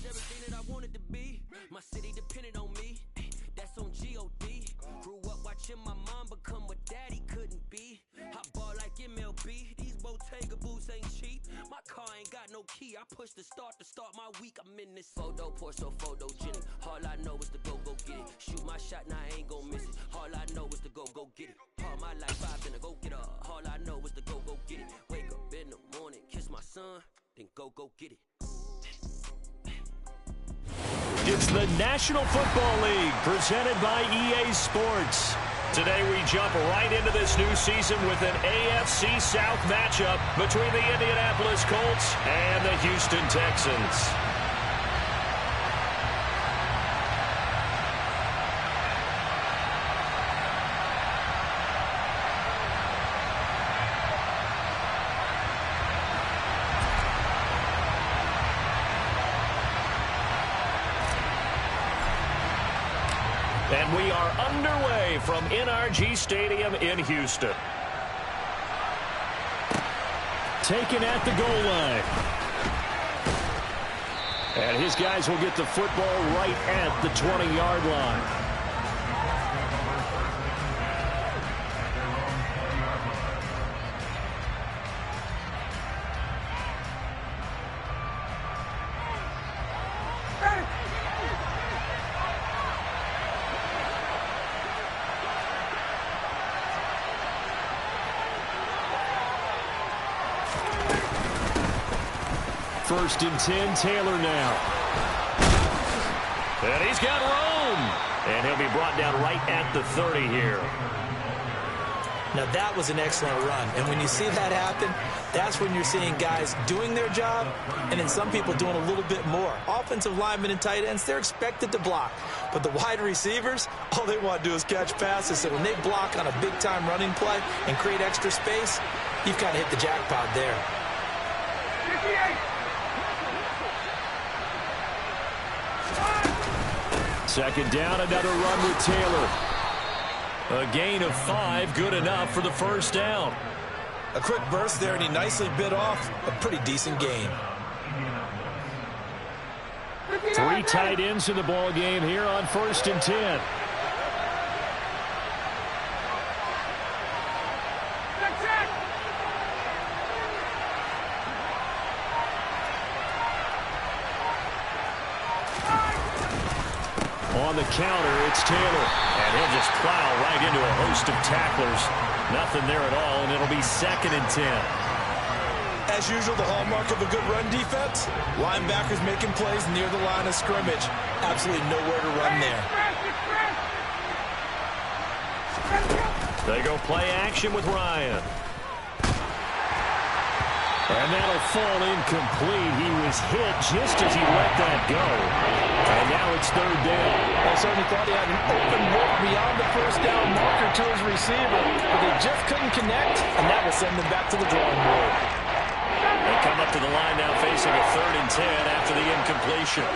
everything that I wanted to be. My city depended on me. That's on G.O.D. Grew up watching my mom become what daddy couldn't be. I ball like MLB. These Bottega boots ain't cheap. My car ain't got no key. I push the start to start my week. I'm in this photo, pour so photogenic. All I know is to go get it. Shoot my shot, now I ain't gon' miss it. All I know is to go get it. All my life I've been a go get her. All I know is to go get it. Wake up in the morning, kiss my son, then go get it. It's the National Football League presented by EA Sports. Today we jump right into this new season with an AFC South matchup between the Indianapolis Colts and the Houston Texans. And we are underway from NRG Stadium in Houston. Taken at the goal line. And his guys will get the football right at the 20-yard line. First and 10, Taylor now. And he's got room. And he'll be brought down right at the 30 here. Now that was an excellent run. And when you see that happen, that's when you're seeing guys doing their job and then some people doing a little bit more. Offensive linemen and tight ends, they're expected to block. But the wide receivers, all they want to do is catch passes. So when they block on a big-time running play and create extra space, you've kind of hit the jackpot there. Second down, another run with Taylor. A gain of 5, good enough for the first down. A quick burst there, and he nicely bit off a pretty decent gain. 3 tight ends in the ball game here on first and 10. On the counter, it's Taylor. And he'll just plow right into a host of tacklers. Nothing there at all, and it'll be second and 10. As usual, the hallmark of a good run defense, linebackers making plays near the line of scrimmage. Absolutely nowhere to run there. They go play action with Ryan. And that'll fall incomplete. He was hit just as he let that go. And now it's third down. I certainly thought he had an open look beyond the first down marker to his receiver, but they just couldn't connect, and that will send them back to the drawing board. They come up to the line now facing a third and 10 after the incompletion.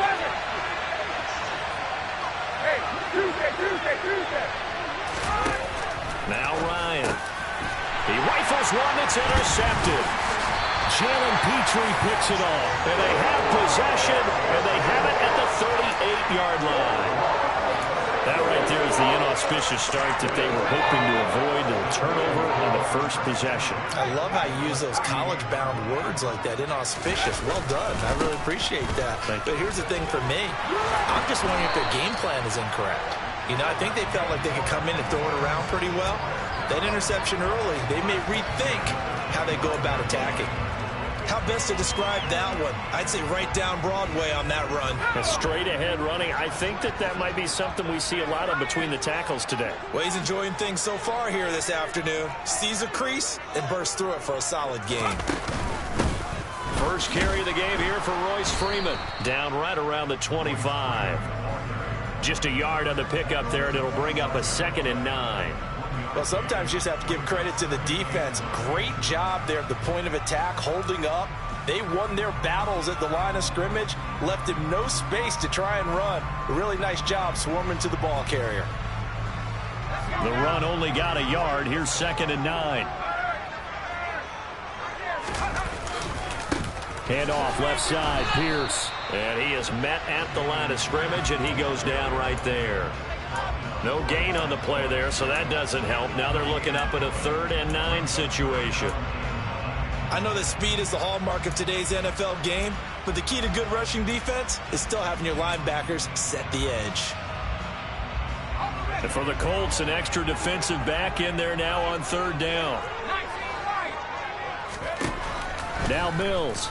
Now Ryan. He rifles one that's intercepted. Jalen Petrie picks it off. And they have possession, and they have it at the 38-yard line. That right there is the inauspicious start that they were hoping to avoid, the turnover on the first possession. I love how you use those college-bound words like that, inauspicious. Well done. I really appreciate that. But here's the thing for me. I'm just wondering if their game plan is incorrect. You know, I think they felt like they could come in and throw it around pretty well. That interception early, they may rethink how they go about attacking. How best to describe that one? I'd say right down Broadway on that run. A straight ahead running. I think that might be something we see a lot of between the tackles today. Well, he's enjoying things so far here this afternoon. Sees a crease and bursts through it for a solid gain. First carry of the game here for Royce Freeman. Down right around the 25. Just a yard on the pickup there, and it'll bring up a 2nd and 9. Well, sometimes you just have to give credit to the defense. Great job there at the point of attack, holding up. They won their battles at the line of scrimmage, left him no space to try and run. A really nice job swarming to the ball carrier. The run only got a yard. Here's 2nd and 9. Hand off left side, Pierce. And he is met at the line of scrimmage, and he goes down right there. No gain on the play there, so that doesn't help. Now they're looking up at a 3rd and 9 situation. I know that speed is the hallmark of today's NFL game, but the key to good rushing defense is still having your linebackers set the edge. And for the Colts, an extra defensive back in there now on 3rd down. Now Mills.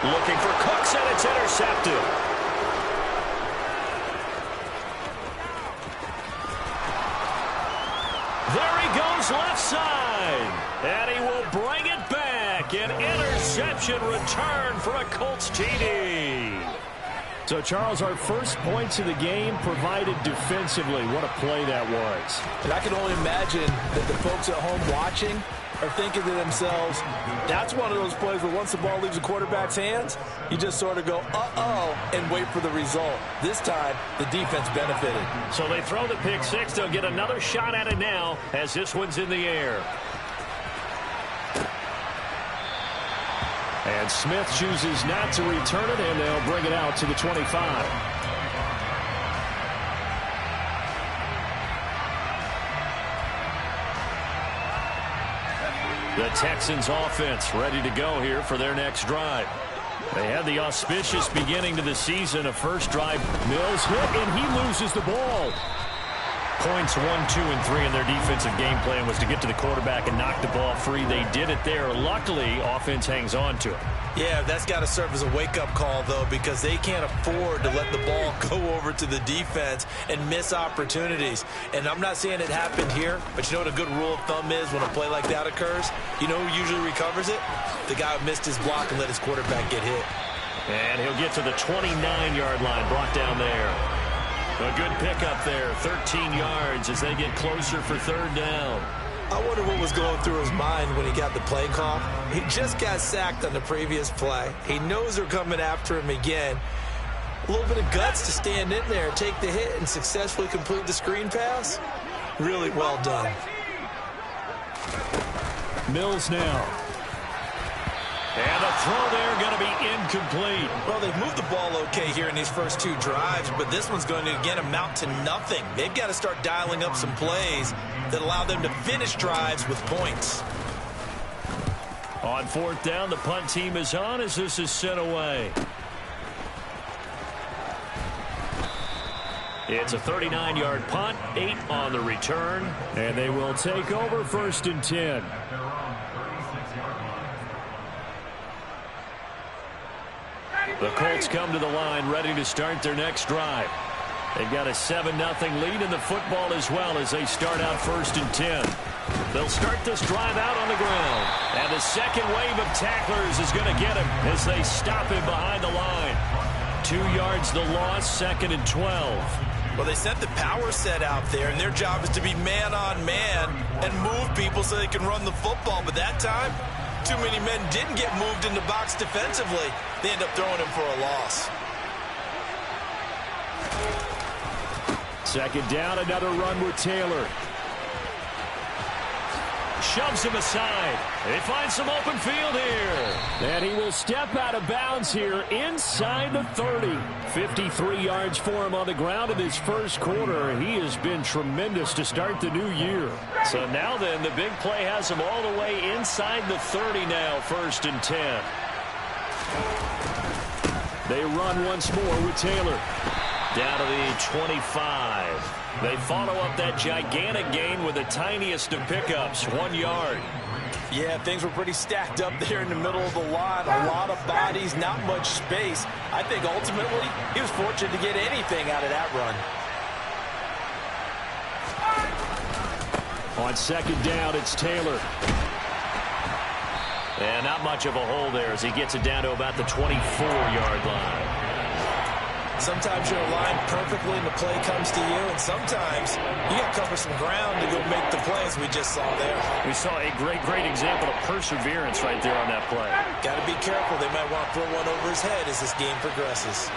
Looking for Cooks, and it's intercepted. There he goes left side. And he will bring it back. An interception return for a Colts TD. So, Charles, our first points of the game provided defensively. What a play that was. And I can only imagine that the folks at home watching are thinking to themselves, that's one of those plays where once the ball leaves the quarterback's hands, you just sort of go, uh-oh, and wait for the result. This time, the defense benefited. So they throw the pick six. They'll get another shot at it now as this one's in the air. And Smith chooses not to return it, and they'll bring it out to the 25. The Texans offense ready to go here for their next drive. They had the auspicious beginning to the season. A first drive. Mills hit, and he loses the ball. Points 1, 2, and 3 in their defensive game plan was to get to the quarterback and knock the ball free. They did it there. Luckily, offense hangs on to it. Yeah, that's got to serve as a wake-up call, though, because they can't afford to let the ball go over to the defense and miss opportunities. And I'm not saying it happened here, but you know what a good rule of thumb is when a play like that occurs? You know who usually recovers it? The guy who missed his block and let his quarterback get hit. And he'll get to the 29-yard line, brought down there. A good pickup there, 13 yards as they get closer for 3rd down. I wonder what was going through his mind when he got the play call. He just got sacked on the previous play. He knows they're coming after him again. A little bit of guts to stand in there, take the hit, and successfully complete the screen pass. Really well done. Mills now. And the throw there going to be incomplete. Well, they've moved the ball okay here in these first 2 drives, but this one's going to, again, amount to nothing. They've got to start dialing up some plays that allow them to finish drives with points. On 4th down, the punt team is on as this is sent away. It's a 39-yard punt, 8 on the return, and they will take over 1st and 10. The Colts come to the line ready to start their next drive. They've got a 7-0 lead in the football as well as they start out 1st and 10. They'll start this drive out on the ground. And the second wave of tacklers is going to get him as they stop him behind the line. 2 yards the loss, 2nd and 12. Well, they sent the power set out there, and their job is to be man-on-man and move people so they can run the football. But that time, too many men didn't get moved in the box defensively. They end up throwing him for a loss. 2nd down, another run with Taylor. Shoves him aside. They find some open field here. And he will step out of bounds here inside the 30. 53 yards for him on the ground in his first quarter. He has been tremendous to start the new year. So now then, the big play has him all the way inside the 30 now, 1st and 10. They run once more with Taylor. Down to the 25. They follow up that gigantic gain with the tiniest of pickups, 1 yard. Yeah, things were pretty stacked up there in the middle of the line. A lot of bodies, not much space. I think ultimately he was fortunate to get anything out of that run. On 2nd down, it's Taylor. And not much of a hole there as he gets it down to about the 24-yard line. Sometimes you're aligned perfectly and the play comes to you, and sometimes you got to cover some ground to go make the plays we just saw there. We saw a great example of perseverance right there on that play. Got to be careful. They might want to throw one over his head as this game progresses.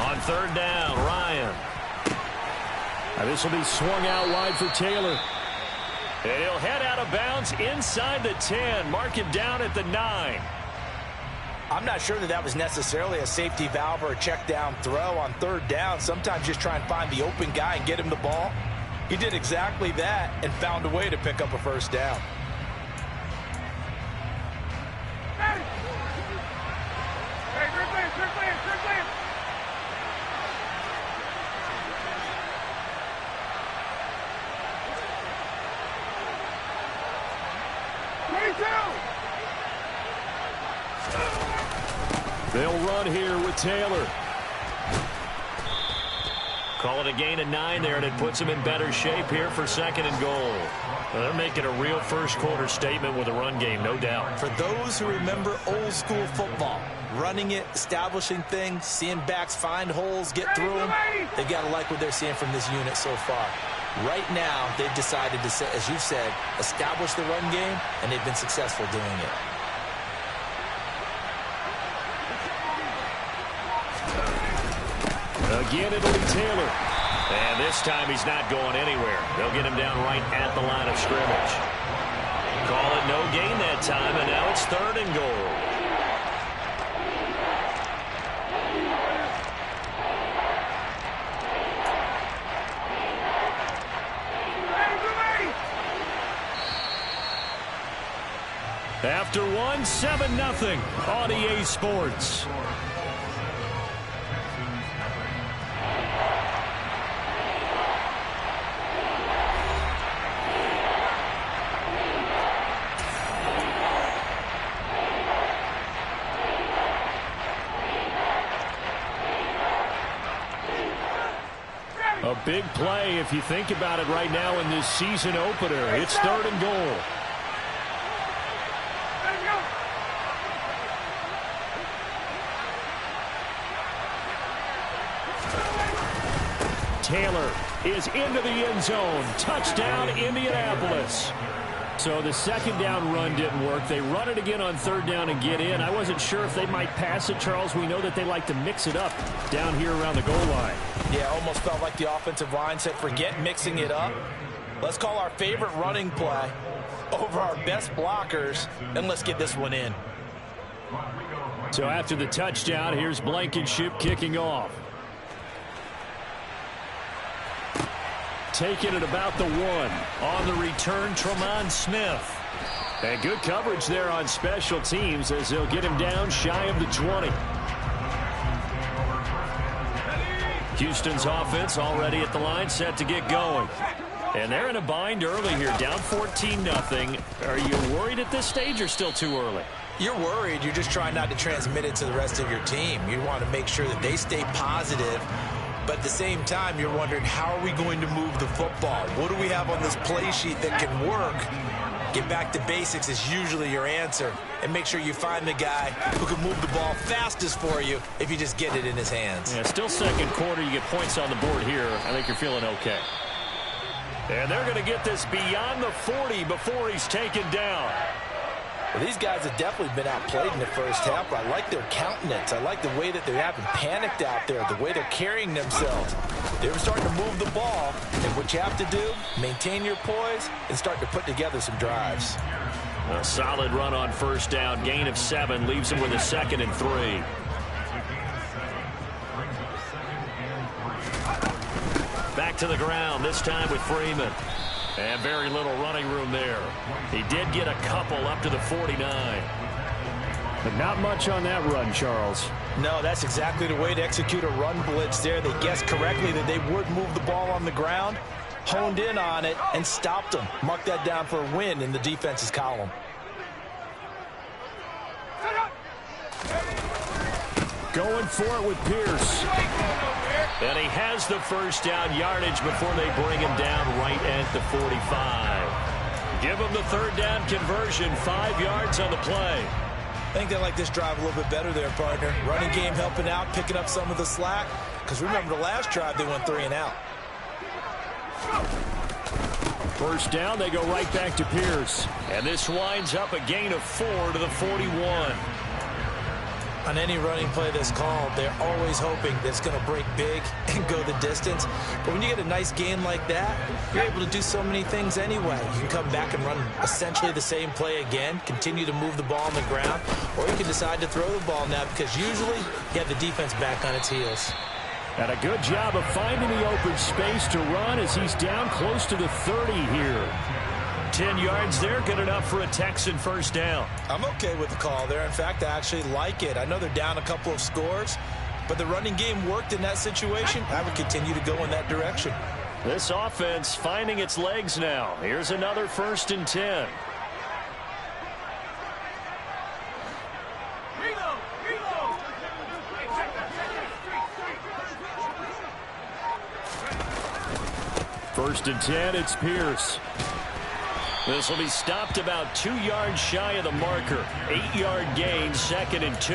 On 3rd down, Ryan. Now this will be swung out wide for Taylor. And he'll head out of bounds inside the 10. Mark it down at the 9. I'm not sure that was necessarily a safety valve or a check down throw on third down. Sometimes just try and find the open guy and get him the ball. He did exactly that and found a way to pick up a first down. They'll run here with Taylor. Call it a gain of 9 there, and it puts them in better shape here for 2nd and goal. Well, they're making a real first-quarter statement with a run game, no doubt. For those who remember old-school football, running it, establishing things, seeing backs find holes, get through them, they've got to like what they're seeing from this unit so far. Right now, they've decided to, as you've said, establish the run game, and they've been successful doing it. Again, it'll be Taylor. And this time he's not going anywhere. They'll get him down right at the line of scrimmage. Call it no gain that time, and now it's 3rd and goal. After 1, 7-0 on EA Sports. A big play if you think about it right now in this season opener. It's 3rd and goal. Taylor is into the end zone. Touchdown, Indianapolis. So the 2nd down run didn't work. They run it again on 3rd down and get in. I wasn't sure if they might pass it, Charles. We know that they like to mix it up down here around the goal line. Yeah, almost felt like the offensive line said, forget mixing it up. Let's call our favorite running play over our best blockers, and let's get this one in. So after the touchdown, here's Blankenship kicking off. Taking it about the 1. On the return, Tremont Smith. And good coverage there on special teams as they'll get him down shy of the 20. Houston's offense already at the line, set to get going. And they're in a bind early here, down 14-0. Are you worried at this stage or still too early? You're worried. You're just trying not to transmit it to the rest of your team. You want to make sure that they stay positive. But at the same time, you're wondering, how are we going to move the football? What do we have on this play sheet that can work? Get back to basics is usually your answer. And make sure you find the guy who can move the ball fastest for you if you just get it in his hands. Yeah, still 2nd quarter. You get points on the board here. I think you're feeling okay. And they're going to get this beyond the 40 before he's taken down. Well, these guys have definitely been outplayed in the first half. I like their countenance. I like the way that they haven't panicked out there, the way they're carrying themselves. They're starting to move the ball, and what you have to do, maintain your poise and start to put together some drives. A solid run on 1st down, gain of 7, leaves them with a 2nd and 3. Back to the ground, this time with Freeman. And very little running room there. He did get a couple up to the 49. But not much on that run, Charles. No, that's exactly the way to execute a run blitz there. They guessed correctly that they would move the ball on the ground, honed in on it, and stopped them. Mark that down for a win in the defense's column. Going for it with Pierce. And he has the 1st down yardage before they bring him down right at the 45. Give him the 3rd down conversion, 5 yards on the play. I think they like this drive a little bit better there, partner. Running game helping out, picking up some of the slack. Because remember the last drive, they went 3 and out. 1st down, they go right back to Pierce. And this winds up a gain of 4 to the 41. On any running play that's called, they're always hoping that it's going to break big and go the distance. But when you get a nice gain like that, you're able to do so many things anyway. You can come back and run essentially the same play again, continue to move the ball on the ground, or you can decide to throw the ball now because usually you have the defense back on its heels. And a good job of finding the open space to run as he's down close to the 30 here. 10 yards there, good enough for a Texan first down. I'm okay with the call there. In fact, I actually like it. I know they're down a couple of scores, but the running game worked in that situation. I would continue to go in that direction. This offense finding its legs now. Here's another 1st and 10. First and 10, it's Pierce. This will be stopped about 2 yards shy of the marker. 8-yard gain, 2nd and 2.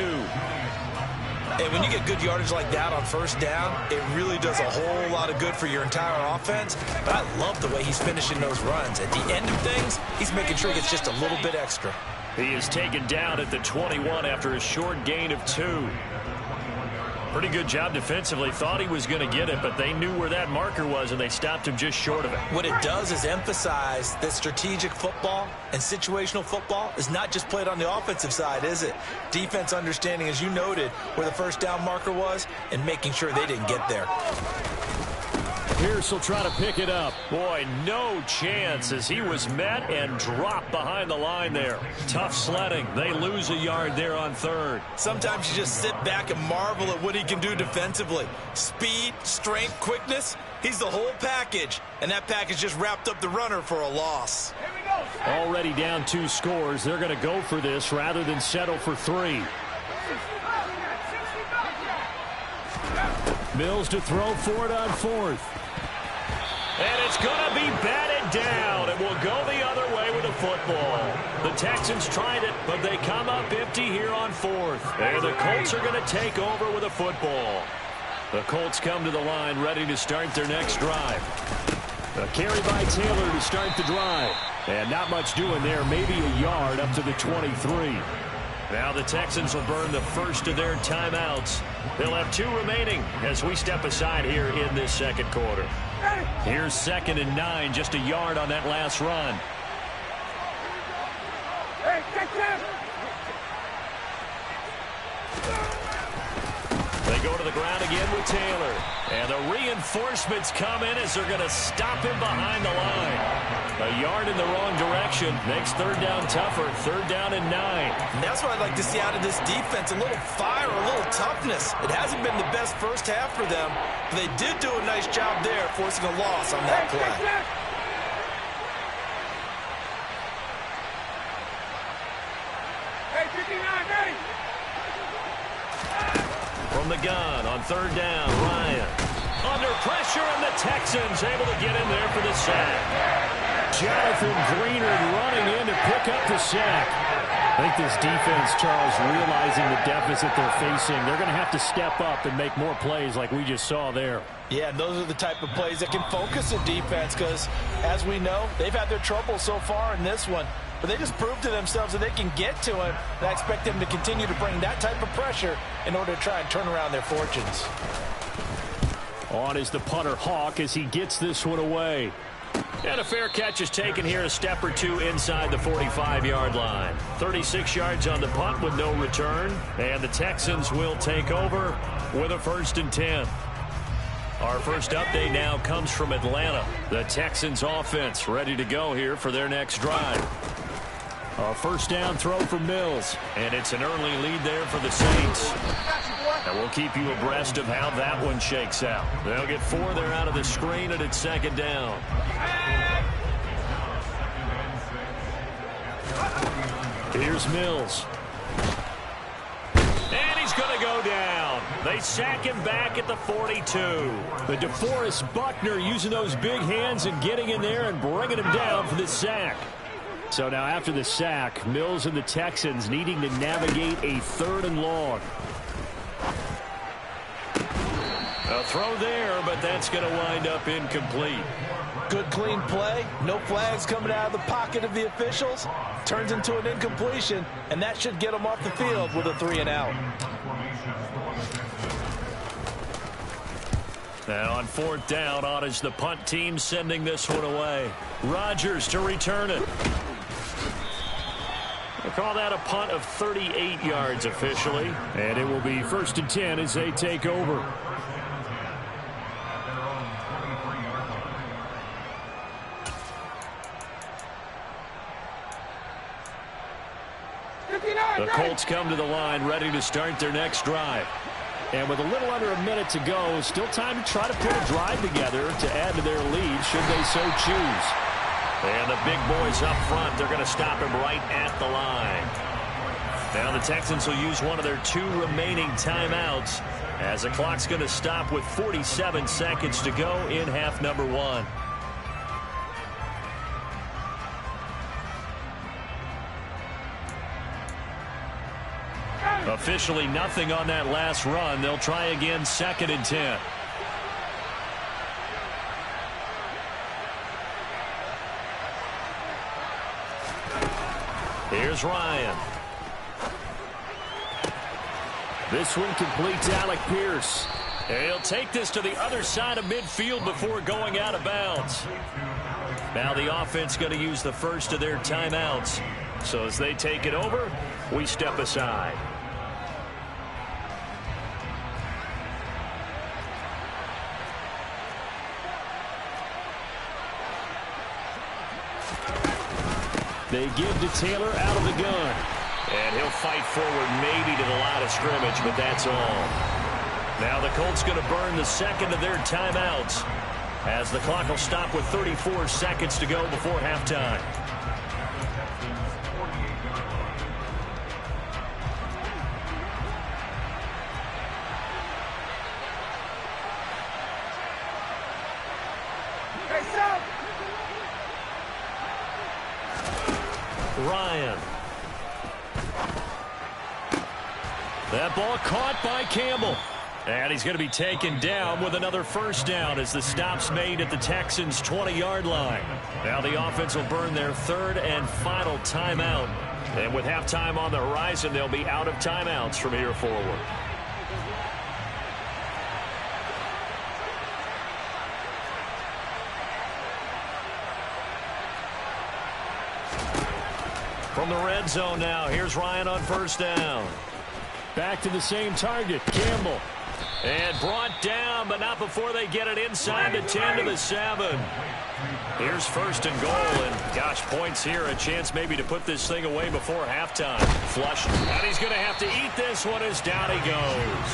And when you get good yardage like that on first down, it really does a whole lot of good for your entire offense. But I love the way he's finishing those runs. At the end of things, he's making sure he gets just a little bit extra. He is taken down at the 21 after a short gain of 2. Pretty good job defensively. Thought he was going to get it, but they knew where that marker was, and they stopped him just short of it. What it does is emphasize that strategic football and situational football is not just played on the offensive side, is it? Defense understanding, as you noted, where the first down marker was and making sure they didn't get there. Pierce will try to pick it up. Boy, no chance as he was met and dropped behind the line there. Tough sledding. They lose a yard there on 3rd. Sometimes you just sit back and marvel at what he can do defensively. Speed, strength, quickness. He's the whole package. And that package just wrapped up the runner for a loss. Already down 2 scores. They're going to go for this rather than settle for 3. Mills to throw for it on 4th. And it's going to be batted down. It will go the other way with the football. The Texans tried it, but they come up empty here on 4th. And the Colts are going to take over with a football. The Colts come to the line ready to start their next drive. A carry by Taylor to start the drive. And not much doing there, maybe a yard up to the 23. Now the Texans will burn the first of their timeouts. They'll have 2 remaining as we step aside here in this 2nd quarter. Here's 2nd and 9, just a yard on that last run. They go to the ground again with Taylor. And the reinforcements come in as they're going to stop him behind the line. A yard in the wrong direction makes 3rd down tougher. 3rd down and 9. And that's what I'd like to see out of this defense. A little fire, a little toughness. It hasn't been the best first half for them, but they did do a nice job there forcing a loss on that play. From the gun on 3rd down, Ryan. Under pressure, and the Texans able to get in there for the sack. Jonathan Greenard running in to pick up the sack. I think this defense, Charles, realizing the deficit they're facing, they're going to have to step up and make more plays like we just saw there. Yeah, and those are the type of plays that can focus a defense because, as we know, they've had their trouble so far in this one. But they just proved to themselves that they can get to him. And I expect them to continue to bring that type of pressure in order to try and turn around their fortunes. On is the punter Hawk as he gets this one away. And a fair catch is taken here, a step or 2 inside the 45-yard line. 36 yards on the punt with no return. And the Texans will take over with a 1st and 10. Our first update now comes from Atlanta. The Texans offense ready to go here for their next drive. A 1st down throw for Mills. And it's an early lead there for the Saints. And we'll keep you abreast of how that one shakes out. They'll get 4 there out of the screen, and it's 2nd down. Here's Mills. And he's going to go down. They sack him back at the 42. The DeForest Buckner using those big hands and getting in there and bringing him down for the sack. So now after the sack, Mills and the Texans needing to navigate a 3rd and long. A throw there, but that's going to wind up incomplete. Good, clean play. No flags coming out of the pocket of the officials. Turns into an incompletion, and that should get them off the field with a 3 and out. Now on 4th down, on is the punt team sending this one away. Rodgers to return it. We'll call that a punt of 38 yards officially. And it will be 1st and 10 as they take over. The Colts come to the line ready to start their next drive. And with a little under a minute to go, still time to try to put a drive together to add to their lead should they so choose. And the big boys up front, they're going to stop him right at the line. Now the Texans will use one of their 2 remaining timeouts as the clock's going to stop with 47 seconds to go in half number 1. Officially nothing on that last run. They'll try again 2nd and 10. Here's Ryan. This one completes Alec Pierce. And he'll take this to the other side of midfield before going out of bounds. Now the offense going to use the first of their timeouts. So as they take it over, we step aside. They give to Taylor out of the gun. And he'll fight forward maybe to the line of scrimmage, but that's all. Now the Colts going to burn the second of their timeouts as the clock will stop with 34 seconds to go before halftime. Ryan. That ball caught by Campbell. And he's going to be taken down with another first down as the stop's made at the Texans' 20-yard line. Now the offense will burn their 3rd and final timeout. And with halftime on the horizon, they'll be out of timeouts from here forward. From the red zone now, here's Ryan on 1st down. Back to the same target, Campbell. And brought down, but not before they get it inside the 10 to the 7. Here's 1st and goal, and gosh, points here, a chance maybe to put this thing away before halftime. Flush, and he's going to have to eat this one as down he goes.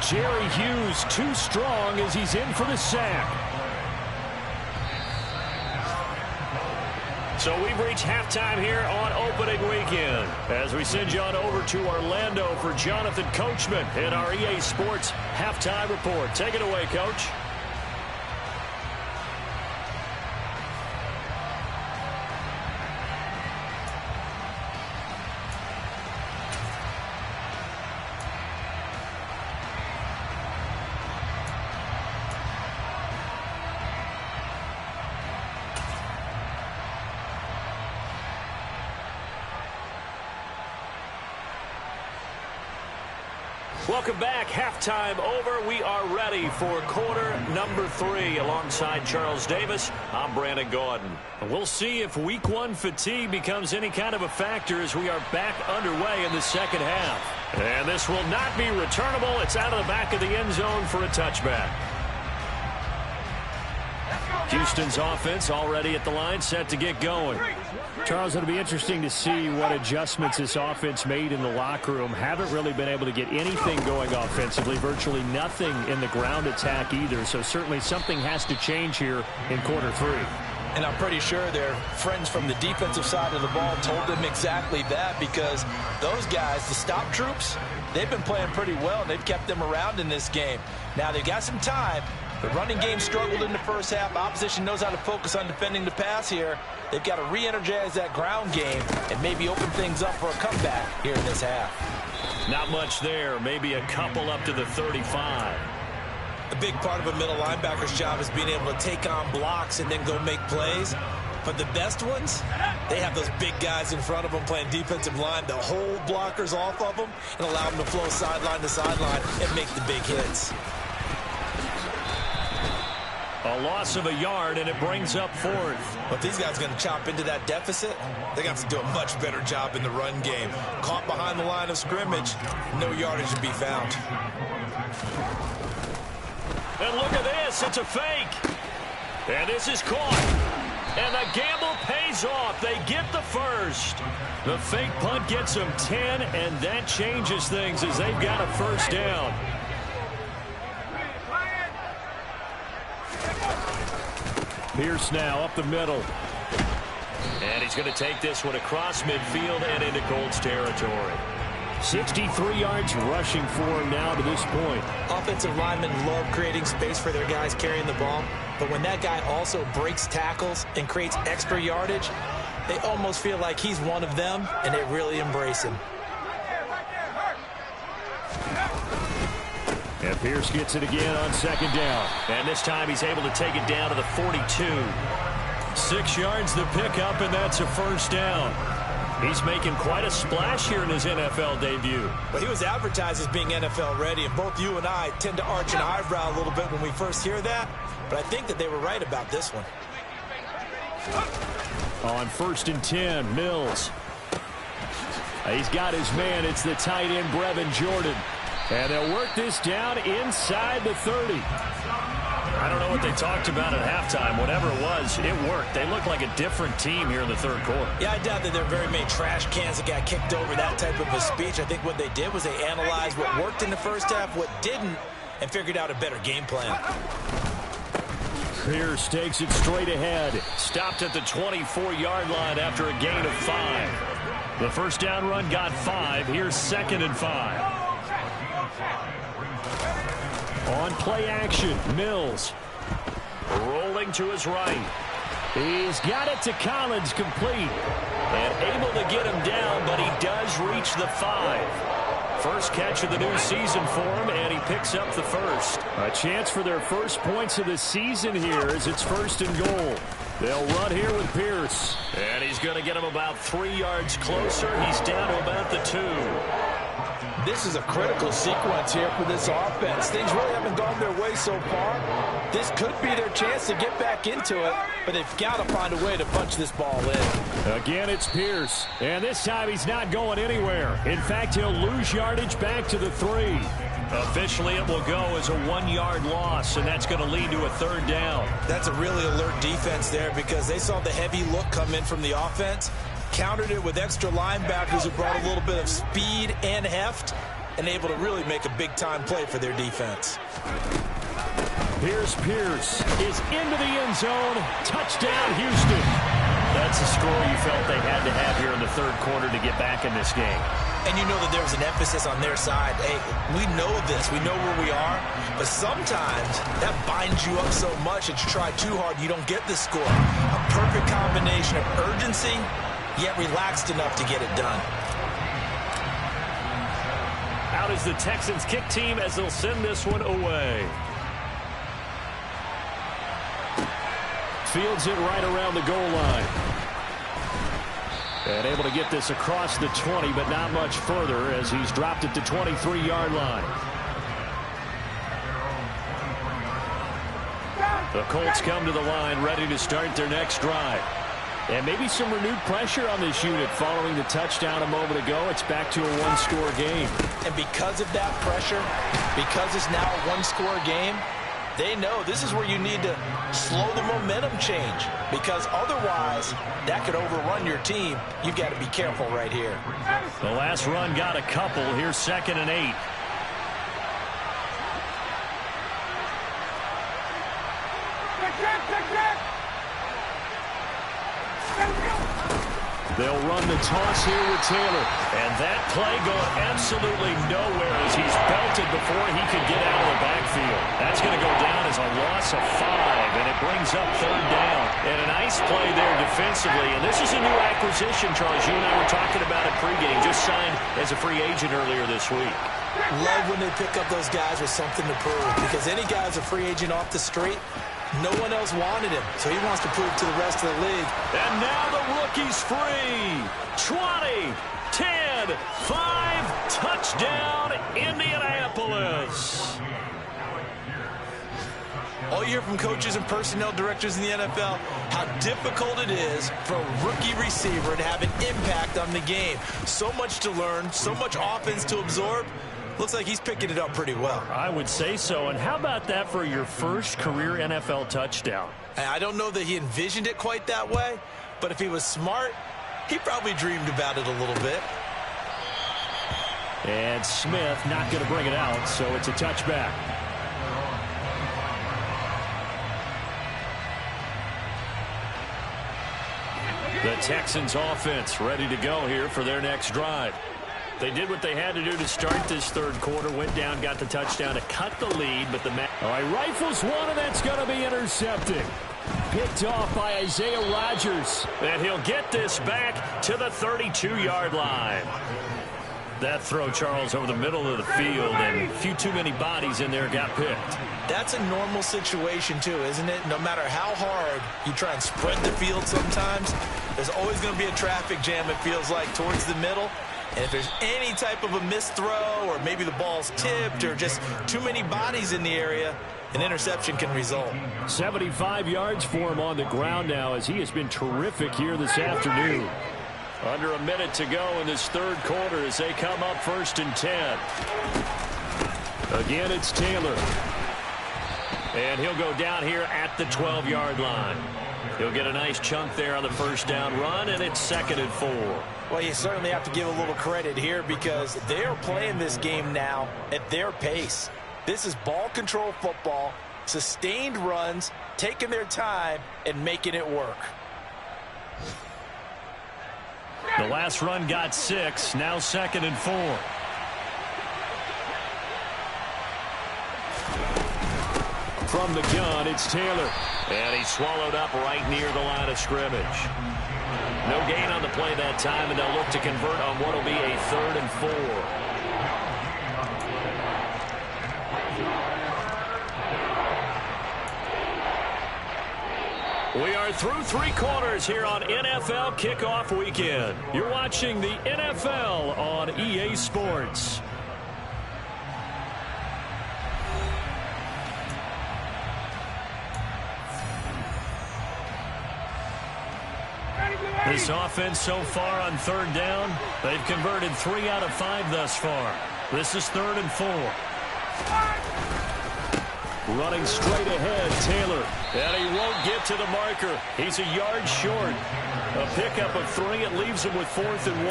Jerry Hughes too strong as he's in for the sack. So we've reached halftime here on opening weekend as we send you on over to Orlando for Jonathan Coachman in our EA Sports Halftime Report. Take it away, Coach. Welcome back. Halftime over. We are ready for quarter number 3 alongside Charles Davis. I'm Brandon Gordon. We'll see if week 1 fatigue becomes any kind of a factor as we are back underway in the second half. And this will not be returnable. It's out of the back of the end zone for a touchback. Houston's offense already at the line, set to get going. Charles, it'll be interesting to see what adjustments this offense made in the locker room. Haven't really been able to get anything going offensively, virtually nothing in the ground attack either. So certainly something has to change here in quarter 3. And I'm pretty sure their friends from the defensive side of the ball told them exactly that, because those guys, the stop troops, they've been playing pretty well. They've kept them around in this game. Now they've got some time. The running game struggled in the first half. Opposition knows how to focus on defending the pass here. They've got to re-energize that ground game and maybe open things up for a comeback here in this half. Not much there. Maybe a couple up to the 35. A big part of a middle linebacker's job is being able to take on blocks and then go make plays. But the best ones, they have those big guys in front of them playing defensive line to hold blockers off of them and allow them to flow sideline to sideline and make the big hits. A loss of a yard, and it brings up fourth. But these guys are going to chop into that deficit. They're going to have to do a much better job in the run game. Caught behind the line of scrimmage, no yardage to be found. And look at this, it's a fake. And this is caught. And the gamble pays off. They get the first. The fake punt gets them 10, and that changes things as they've got a first down. Pierce now up the middle. And he's going to take this one across midfield and into Colts territory. 63 yards rushing for him now to this point. Offensive linemen love creating space for their guys carrying the ball. But when that guy also breaks tackles and creates extra yardage, they almost feel like he's one of them, and they really embrace him. And Pierce gets it again on second down. And this time he's able to take it down to the 42. 6 yards the pickup, and that's a first down. He's making quite a splash here in his NFL debut. Well, he was advertised as being NFL ready, and both you and I tend to arch an eyebrow a little bit when we first hear that. But I think that they were right about this one. On 1st and 10, Mills. He's got his man. It's the tight end, Brevin Jordan. And they'll work this down inside the 30. I don't know what they talked about at halftime. Whatever it was, it worked. They look like a different team here in the third quarter. Yeah, I doubt that there are very many trash cans that got kicked over, that type of a speech. I think what they did was they analyzed what worked in the first half, what didn't, and figured out a better game plan. Pierce takes it straight ahead. Stopped at the 24-yard line after a gain of 5. The first down run got 5. Here's 2nd and 5. On play action, Mills. Rolling to his right. He's got it to Collins, complete. And able to get him down, but he does reach the 5. First catch of the new season for him, and he picks up the first. A chance for their first points of the season here as it's 1st and goal. They'll run here with Pierce. And he's going to get him about 3 yards closer. He's down to about the 2. This is a critical sequence here for this offense. Things really haven't gone their way so far. This could be their chance to get back into it, but they've got to find a way to punch this ball in. Again, it's Pierce, and this time he's not going anywhere. In fact, he'll lose yardage back to the 3. Officially, it will go as a 1-yard loss, and that's going to lead to a 3rd down. That's a really alert defense there because they saw the heavy look come in from the offense, countered it with extra linebackers who brought a little bit of speed and heft, and able to really make a big-time play for their defense. Here's Pierce is into the end zone. Touchdown, Houston. That's a score you felt they had to have here in the 3rd quarter to get back in this game. And you know that there was an emphasis on their side. Hey, we know this. We know where we are. But sometimes that binds you up so much that you try too hard, you don't get the score. A perfect combination of urgency, yet relaxed enough to get it done. Out is the Texans kick team as they'll send this one away. Fields it right around the goal line. And able to get this across the 20, but not much further as he's dropped it to 23-yard line. The Colts come to the line ready to start their next drive. And maybe some renewed pressure on this unit following the touchdown a moment ago. It's back to a 1-score game. And because of that pressure, because it's now a 1-score game, they know this is where you need to slow the momentum change, because otherwise that could overrun your team. You've got to be careful right here. The last run got a couple. Here's 2nd and 8. They'll run the toss here with Taylor. And that play going absolutely nowhere as he's belted before he could get out of the backfield. That's going to go down as a loss of 5, and it brings up 3rd down. And a nice play there defensively. And this is a new acquisition, Charles. You and I were talking about it pregame. Just signed as a free agent earlier this week. Love when they pick up those guys with something to prove, because any guy's a free agent off the street, No one else wanted him, so he wants to prove to the rest of the league. And now the rookie's free. 20, 10, 5, touchdown, Indianapolis. All you hear from coaches and personnel directors in the NFL, how difficult it is for a rookie receiver to have an impact on the game. So much to learn, so much offense to absorb. Looks like he's picking it up pretty well. I would say so. And how about that for your first career NFL touchdown? I don't know that he envisioned it quite that way, but if he was smart, he probably dreamed about it a little bit. And Smith not going to bring it out, so it's a touchback. The Texans offense ready to go here for their next drive. They did what they had to do to start this third quarter, went down, got the touchdown to cut the lead, but the all right, rifles one, and that's going to be intercepted. Picked off by Isaiah Rodgers. And he'll get this back to the 32-yard line. That throw, Charles, over the middle of the field, and a few too many bodies in there got picked. That's a normal situation, too, isn't it? No matter how hard you try and spread the field sometimes, there's always going to be a traffic jam, it feels like, towards the middle. And if there's any type of a missed throw, or maybe the ball's tipped, or just too many bodies in the area, an interception can result. 75 yards for him on the ground now, as he has been terrific here this afternoon. Under a minute to go in this third quarter as they come up 1st and 10. Again, it's Taylor. And he'll go down here at the 12-yard line. He'll get a nice chunk there on the first down run, and it's 2nd and 4. Well, you certainly have to give a little credit here because they're playing this game now at their pace. This is ball control football, sustained runs, taking their time, and making it work. The last run got 6, now 2nd and 4. From the gun, it's Taylor. And he's swallowed up right near the line of scrimmage. No gain on the play that time, and they'll look to convert on what will be a 3rd and 4. We are through 3 quarters here on NFL Kickoff Weekend. You're watching the NFL on EA Sports. This offense so far on 3rd down, they've converted 3 out of 5 thus far. This is 3rd and 4. Running straight ahead, Taylor. And he won't get to the marker. He's a yard short. A pickup of 3. It leaves him with 4th and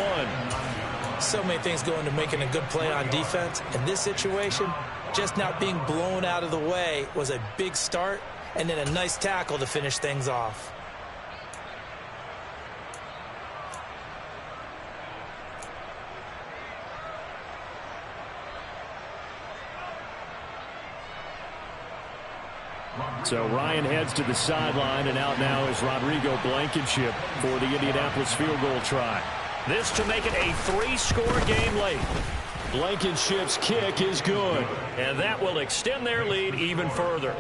1. So many things go into making a good play on defense. In this situation, just not being blown out of the way was a big start, and then a nice tackle to finish things off. So Ryan heads to the sideline, and out now is Rodrigo Blankenship for the Indianapolis field goal try. This to make it a 3-score game late. Blankenship's kick is good, and that will extend their lead even further.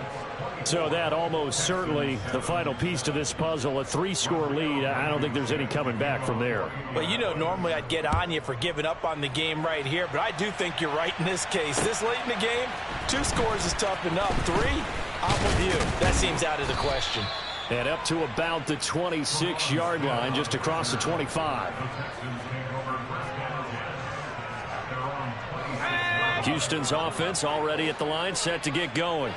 So that almost certainly the final piece to this puzzle, a 3-score lead. I don't think there's any coming back from there. Well, you know, normally I'd get on you for giving up on the game right here, but I do think you're right in this case. This late in the game, 2 scores is tough enough. 3, I'm with you. That seems out of the question. And up to about the 26-yard line, just across the 25. Houston's offense already at the line, set to get going.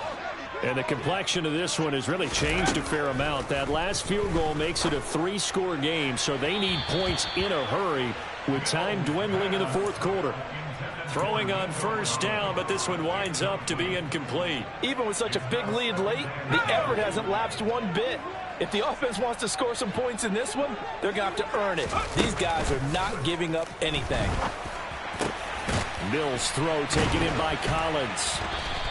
And the complexion of this one has really changed a fair amount. That last field goal makes it a 3-score game, so they need points in a hurry with time dwindling in the 4th quarter. Throwing on 1st down, but this one winds up to be incomplete. Even with such a big lead late, the effort hasn't lapsed one bit. If the offense wants to score some points in this one, they're going to have to earn it. These guys are not giving up anything. Mills' throw taken in by Collins.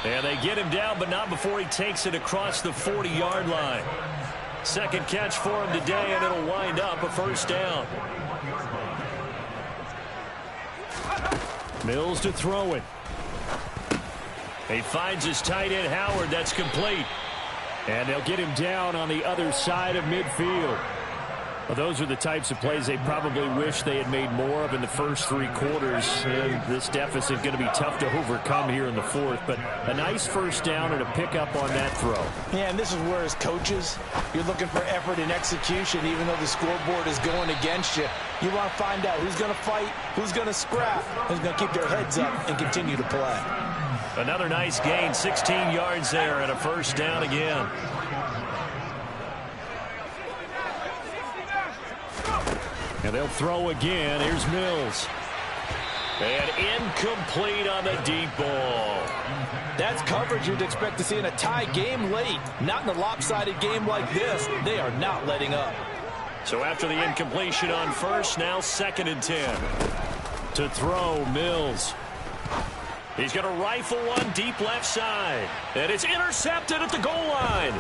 And they get him down, but not before he takes it across the 40-yard line. Second catch for him today, and it'll wind up a 1st down. Mills to throw it. He finds his tight end, Howard. That's complete. And they'll get him down on the other side of midfield. Well, those are the types of plays they probably wish they had made more of in the first 3 quarters. And this deficit going to be tough to overcome here in the fourth. But a nice first down and a pickup on that throw. Yeah, and this is where, as coaches, you're looking for effort and execution, even though the scoreboard is going against you. You want to find out who's going to fight, who's going to scrap, who's going to keep their heads up and continue to play. Another nice gain, 16 yards there, and a first down again. And they'll throw again. Here's Mills. And incomplete on the deep ball. That's coverage you'd expect to see in a tie game late. Not in a lopsided game like this. They are not letting up. So after the incompletion on first, now 2nd and 10. To throw, Mills. He's going to rifle one deep left side. And it's intercepted at the goal line.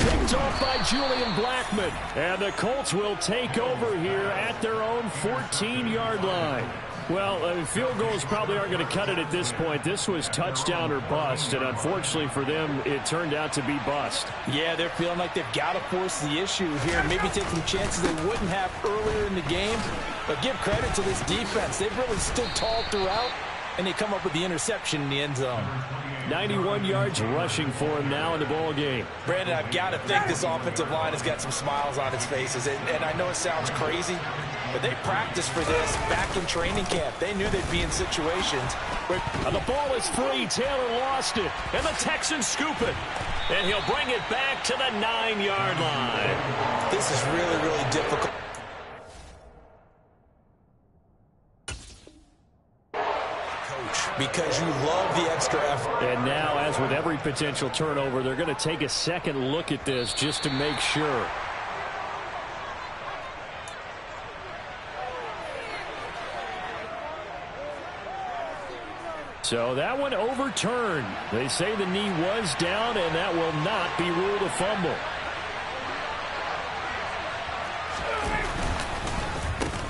Picked off by Julian Blackmon. And the Colts will take over here at their own 14-yard line. Well, field goals probably aren't going to cut it at this point. This was touchdown or bust, and unfortunately for them, it turned out to be bust. Yeah, they're feeling like they've got to force the issue here. Maybe take some chances they wouldn't have earlier in the game. But give credit to this defense. They've really stood tall throughout, and they come up with the interception in the end zone. 91 yards rushing for him now in the ball game. Brandon, I've got to think this offensive line has got some smiles on its faces. And I know it sounds crazy, but they practiced for this back in training camp. They knew they'd be in situations where... And the ball is free. Taylor lost it. And the Texans scoop it. And he'll bring it back to the 9-yard line. This is really, really difficult. Because you love the extra effort. And now, as with every potential turnover, they're going to take a second look at this just to make sure. So that one overturned. They say the knee was down, and that will not be ruled a fumble.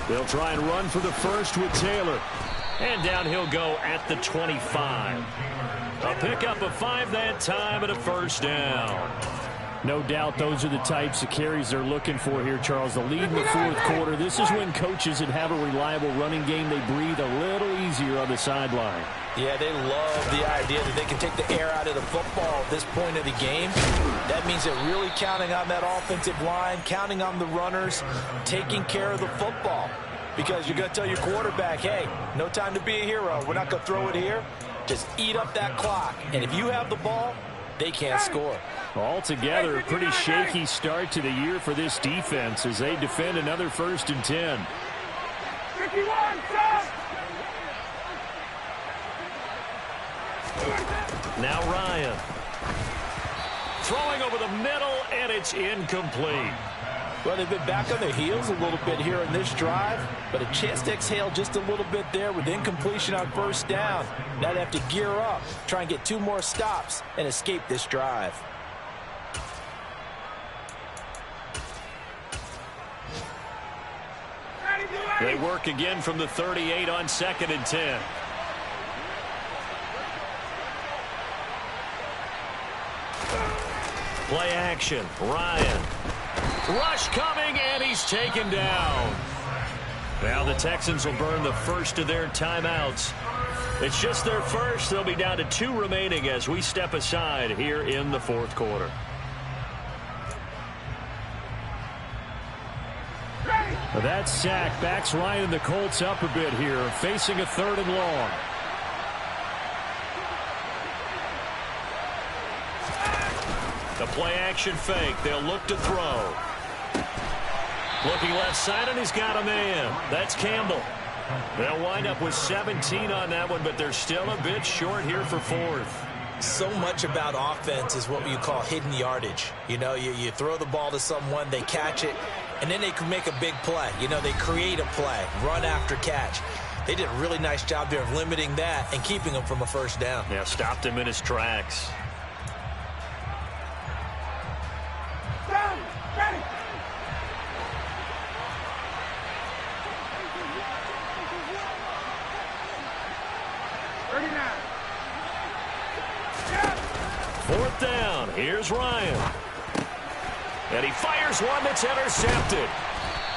They'll try and run for the first with Taylor. And down he'll go at the 25. A pickup of 5 that time and a first down. No doubt those are the types of carries they're looking for here, Charles. The lead in the fourth quarter. This is when coaches that have a reliable running game, they breathe a little easier on the sideline. Yeah, they love the idea that they can take the air out of the football at this point of the game. That means they're really counting on that offensive line, counting on the runners, taking care of the football. Because you're going to tell your quarterback, hey, no time to be a hero. We're not going to throw it here. Just eat up that clock. And if you have the ball, they can't score. Altogether, a pretty shaky start to the year for this defense as they defend another 1st and 10. Now Ryan. Throwing over the middle, and it's incomplete. Well, they've been back on their heels a little bit here in this drive, but a chance to exhale just a little bit there with incompletion on first down. Now they have to gear up, try and get 2 more stops, and escape this drive. They work again from the 38 on 2nd and 10. Play action. Ryan. Rush coming, and he's taken down. Now the Texans will burn the first of their timeouts. It's just their first. They'll be down to 2 remaining as we step aside here in the fourth quarter. That sack backs Ryan and the Colts up a bit here, facing a 3rd and long. The play-action fake. They'll look to throw. Looking left side, and he's got a man. That's Campbell. They'll wind up with 17 on that one, but they're still a bit short here for 4th. So much about offense is what you call hidden yardage. You know, you throw the ball to someone, they catch it, and then they can make a big play. You know, they create a play, run after catch. They did a really nice job there of limiting that and keeping him from a first down. Yeah, stopped him in his tracks. 4th down. Here's Ryan. And he fires one that's intercepted.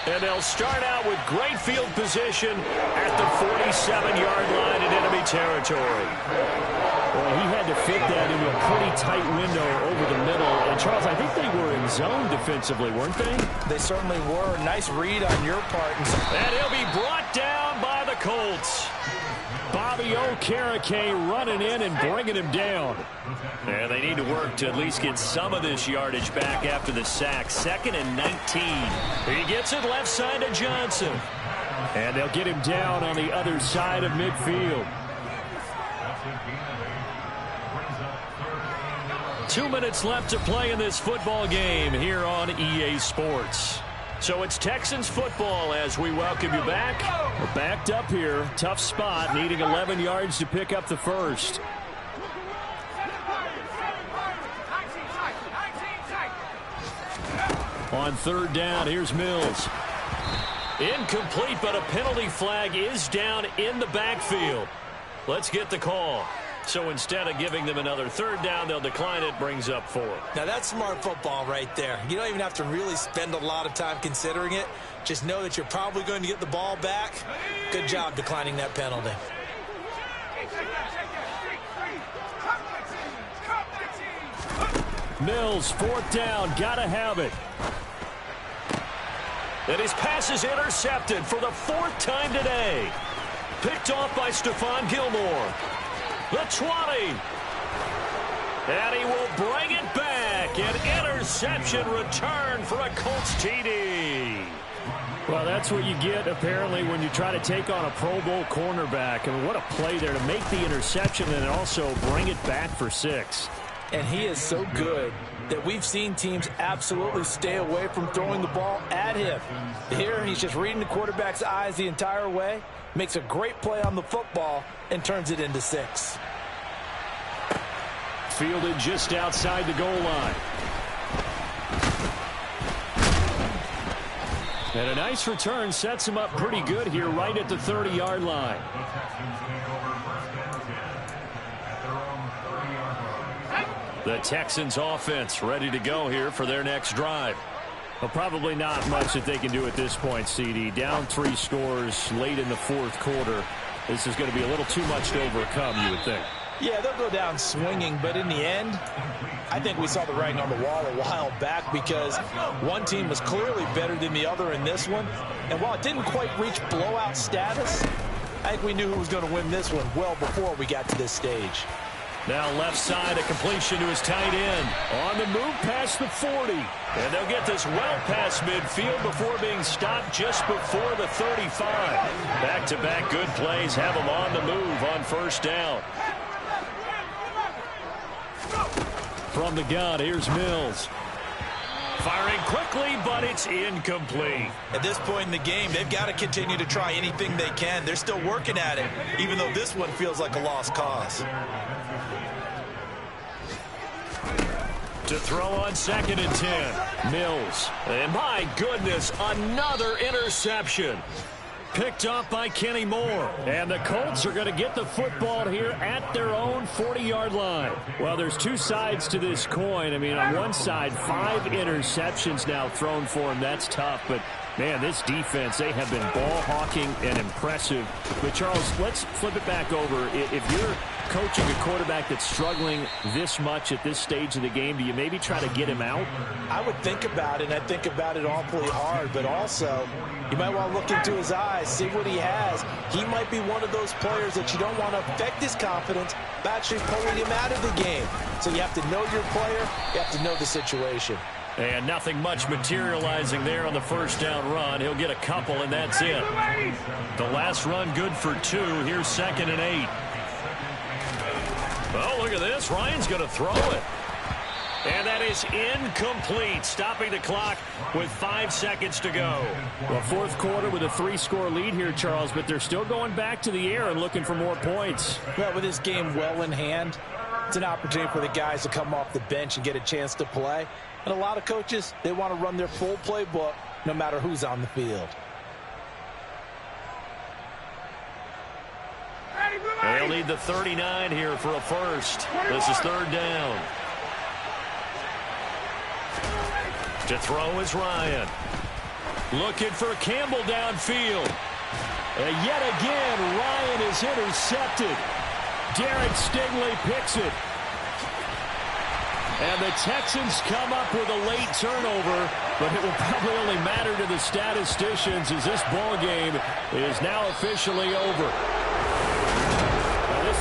And they'll start out with great field position at the 47-yard line in enemy territory. Well, he had to fit that into a pretty tight window over the middle. And, Charles, I think they were in zone defensively, weren't they? They certainly were. Nice read on your part. And he'll be brought down by the Colts. Bobby Okereke running in and bringing him down. And they need to work to at least get some of this yardage back after the sack. 2nd and 19. He gets it left side to Johnson. And they'll get him down on the other side of midfield. 2 minutes left to play in this football game here on EA Sports. So it's Texans football as we welcome you back. We're backed up here. Tough spot, needing 11 yards to pick up the first. On 3rd down, here's Mills. Incomplete, but a penalty flag is down in the backfield. Let's get the call. So instead of giving them another 3rd down, they'll decline it, brings up 4. Now, that's smart football right there. You don't even have to really spend a lot of time considering it. Just know that you're probably going to get the ball back. Good job declining that penalty. Mills, 4th down, gotta have it. And his pass is intercepted for the 4th time today. Picked off by Stephon Gilmore. The 20. And he will bring it back. An interception return for a Colts TD. Well, that's what you get, apparently, when you try to take on a Pro Bowl cornerback. I mean, what a play there to make the interception and also bring it back for 6. And he is so good that we've seen teams absolutely stay away from throwing the ball at him. Here, he's just reading the quarterback's eyes the entire way, makes a great play on the football, and turns it into 6. Fielded just outside the goal line. And a nice return sets him up pretty good here right at the 30-yard line. The Texans offense ready to go here for their next drive. Well, probably not much that they can do at this point, CD. Down 3 scores late in the 4th quarter. This is going to be a little too much to overcome, you would think. Yeah, they'll go down swinging, but in the end, I think we saw the writing on the wall a while back because one team was clearly better than the other in this one. And while it didn't quite reach blowout status, I think we knew who was going to win this one well before we got to this stage. Now left side, a completion to his tight end. On the move past the 40. And they'll get this well past midfield before being stopped just before the 35. Back-to-back good plays have them on the move on 1st down. From the gun, here's Mills. Firing quickly, but it's incomplete. At this point in the game, they've got to continue to try anything they can. They're still working at it, even though this one feels like a lost cause. To throw on 2nd and 10. Mills. And my goodness, another interception. Picked off by Kenny Moore. And the Colts are going to get the football here at their own 40-yard line. Well, there's 2 sides to this coin. I mean, on one side, 5 interceptions now thrown for him. That's tough. But, man, this defense, they have been ball hawking and impressive. But, Charles, let's flip it back over. If you're coaching a quarterback that's struggling this much at this stage of the game, do you maybe try to get him out? I would think about it, and I think about it awfully hard, but also you might want to look into his eyes, see what he has. He might be one of those players that you don't want to affect his confidence by actually pulling him out of the game. So you have to know your player, you have to know the situation. And nothing much materializing there on the 1st down run. He'll get a couple, and that's it. The last run good for 2. Here's 2nd and 8. Oh, look at this. Ryan's going to throw it. And that is incomplete, stopping the clock with 5 seconds to go. Well, 4th quarter with a 3-score lead here, Charles, but they're still going back to the air and looking for more points. Well, with this game well in hand, it's an opportunity for the guys to come off the bench and get a chance to play. And a lot of coaches, they want to run their full playbook no matter who's on the field. They'll need the 39 here for a first. This is 3rd down. To throw is Ryan. Looking for Campbell downfield. And yet again, Ryan is intercepted. Derek Stingley picks it. And the Texans come up with a late turnover, but it will probably only matter to the statisticians as this ball game is now officially over. Now this